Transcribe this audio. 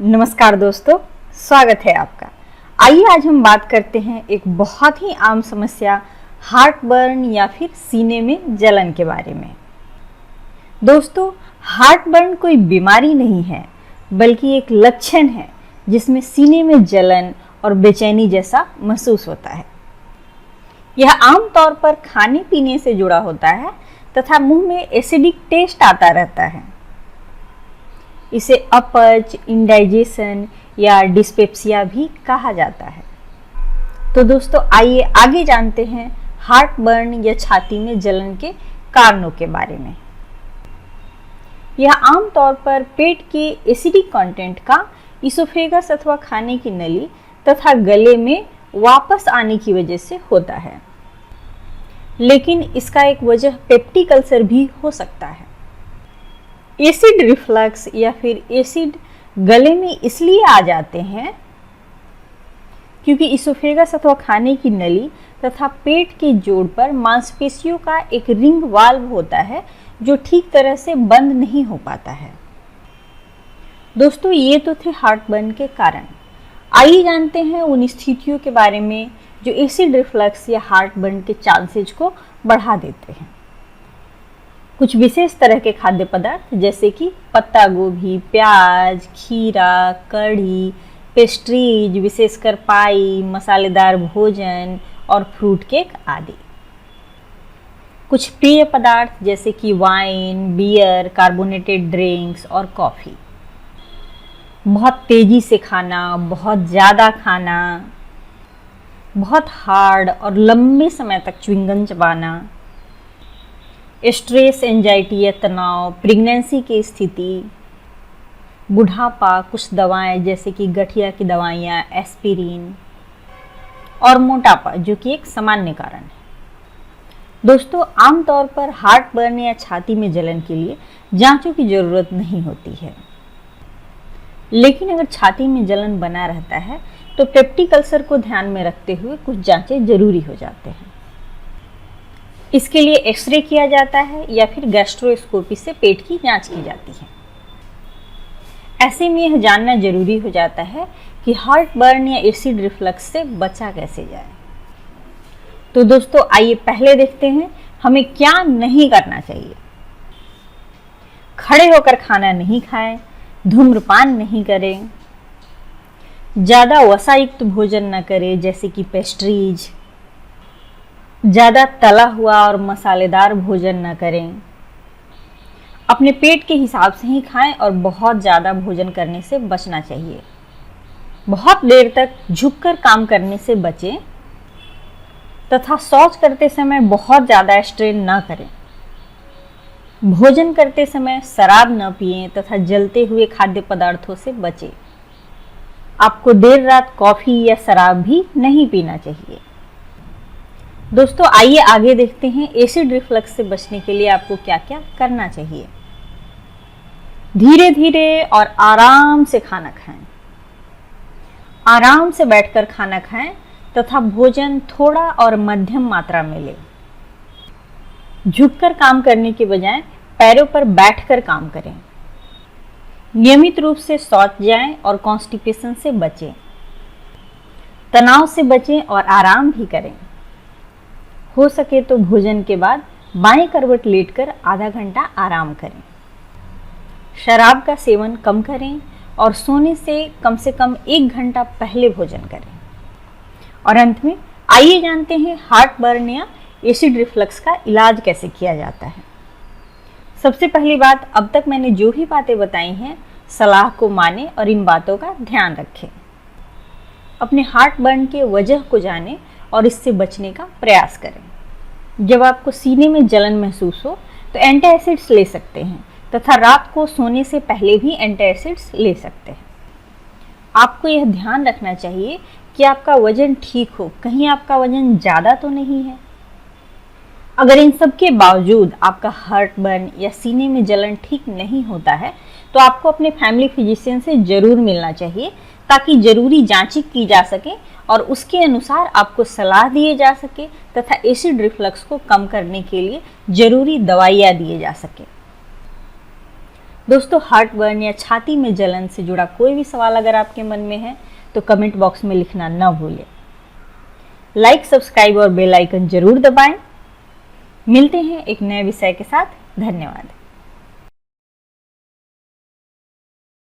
नमस्कार दोस्तों, स्वागत है आपका। आइए आज हम बात करते हैं एक बहुत ही आम समस्या हार्ट बर्न या फिर सीने में जलन के बारे में। दोस्तों, हार्ट बर्न कोई बीमारी नहीं है, बल्कि एक लक्षण है जिसमें सीने में जलन और बेचैनी जैसा महसूस होता है। यह आमतौर पर खाने पीने से जुड़ा होता है तथा मुंह में एसिडिक टेस्ट आता रहता है। इसे अपच, इंडाइजेशन या डिस्पेप्सिया भी कहा जाता है। तो दोस्तों, आइए आगे जानते हैं हार्ट बर्न या छाती में जलन के कारणों के बारे में। यह आमतौर पर पेट के एसिडिक कंटेंट का इसोफेगस अथवा खाने की नली तथा गले में वापस आने की वजह से होता है, लेकिन इसका एक वजह पेप्टिक अल्सर भी हो सकता है। एसिड रिफ्लक्स या फिर एसिड गले में इसलिए आ जाते हैं क्योंकि इसोफेगस अथवा खाने की नली तथा पेट के जोड़ पर मांसपेशियों का एक रिंग वाल्व होता है जो ठीक तरह से बंद नहीं हो पाता है। दोस्तों, ये तो थे हार्ट बर्न के कारण। आइए जानते हैं उन स्थितियों के बारे में जो एसिड रिफ्लक्स या हार्ट बर्न के चांसेज को बढ़ा देते हैं। कुछ विशेष तरह के खाद्य पदार्थ जैसे कि पत्ता गोभी, प्याज, खीरा, कढ़ी, पेस्ट्रीज, विशेषकर पाई, मसालेदार भोजन और फ्रूट केक आदि। कुछ पेय पदार्थ जैसे कि वाइन, बियर, कार्बोनेटेड ड्रिंक्स और कॉफ़ी। बहुत तेज़ी से खाना, बहुत ज़्यादा खाना, बहुत हार्ड और लंबे समय तक च्युइंगम चबाना, स्ट्रेस, एंजाइटी या तनाव, प्रेगनेंसी की स्थिति, बुढ़ापा, कुछ दवाएं जैसे कि गठिया की दवाइयाँ, एस्पिरिन और मोटापा जो कि एक सामान्य कारण है। दोस्तों, आमतौर पर हार्ट बर्न या छाती में जलन के लिए जांचों की ज़रूरत नहीं होती है, लेकिन अगर छाती में जलन बना रहता है तो पेप्टिक अल्सर को ध्यान में रखते हुए कुछ जांचें जरूरी हो जाते हैं। इसके लिए एक्सरे किया जाता है या फिर गैस्ट्रोस्कोपी से पेट की जांच की जाती है। ऐसे में यह जानना जरूरी हो जाता है कि हार्ट बर्न या एसिड रिफ्लक्स से बचा कैसे जाए। तो दोस्तों, आइए पहले देखते हैं हमें क्या नहीं करना चाहिए। खड़े होकर खाना नहीं खाएं, धूम्रपान नहीं करें, ज़्यादा वसायुक्त भोजन न करें जैसे कि पेस्ट्रीज, ज़्यादा तला हुआ और मसालेदार भोजन न करें, अपने पेट के हिसाब से ही खाएं और बहुत ज़्यादा भोजन करने से बचना चाहिए। बहुत देर तक झुककर काम करने से बचें तथा शौच करते समय बहुत ज़्यादा स्ट्रेन न करें। भोजन करते समय शराब न पिएं तथा जलते हुए खाद्य पदार्थों से बचें। आपको देर रात कॉफ़ी या शराब भी नहीं पीना चाहिए। दोस्तों, आइए आगे देखते हैं एसिड रिफ्लक्स से बचने के लिए आपको क्या क्या करना चाहिए। धीरे धीरे और आराम से खाना खाएं। आराम से बैठकर खाना खाएं तथा भोजन थोड़ा और मध्यम मात्रा में लें। झुककर काम करने के बजाय पैरों पर बैठकर काम करें। नियमित रूप से शौच जाएं और कॉन्स्टिपेशन से बचें। तनाव से बचें और आराम भी करें। हो सके तो भोजन के बाद बाएं करवट लेटकर आधा घंटा आराम करें। शराब का सेवन कम करें और सोने से कम 1 घंटा पहले भोजन करें। और अंत में आइए जानते हैं हार्ट बर्न या एसिड रिफ्लक्स का इलाज कैसे किया जाता है। सबसे पहली बात, अब तक मैंने जो भी बातें बताई हैं, सलाह को मानें और इन बातों का ध्यान रखें। अपने हार्ट बर्न के वजह को जानें और इससे बचने का प्रयास करें। जब आपको सीने में जलन महसूस हो तो एंटासिड्स ले सकते हैं तथा रात को सोने से पहले भी एंटासिड्स ले सकते हैं। आपको यह ध्यान रखना चाहिए कि आपका वजन ठीक हो, कहीं आपका वजन ज़्यादा तो नहीं है। अगर इन सब के बावजूद आपका हार्ट बर्न या सीने में जलन ठीक नहीं होता है तो आपको अपने फैमिली फिजिशियन से ज़रूर मिलना चाहिए ताकि ज़रूरी जांचें की जा सके और उसके अनुसार आपको सलाह दिए जा सके तथा एसिड रिफ्लक्स को कम करने के लिए ज़रूरी दवाइयाँ दिए जा सके। दोस्तों, हार्ट बर्न या छाती में जलन से जुड़ा कोई भी सवाल अगर आपके मन में है तो कमेंट बॉक्स में लिखना ना भूलें। लाइक, सब्सक्राइब और बेल आइकन जरूर दबाएं। मिलते हैं एक नए विषय के साथ। धन्यवाद।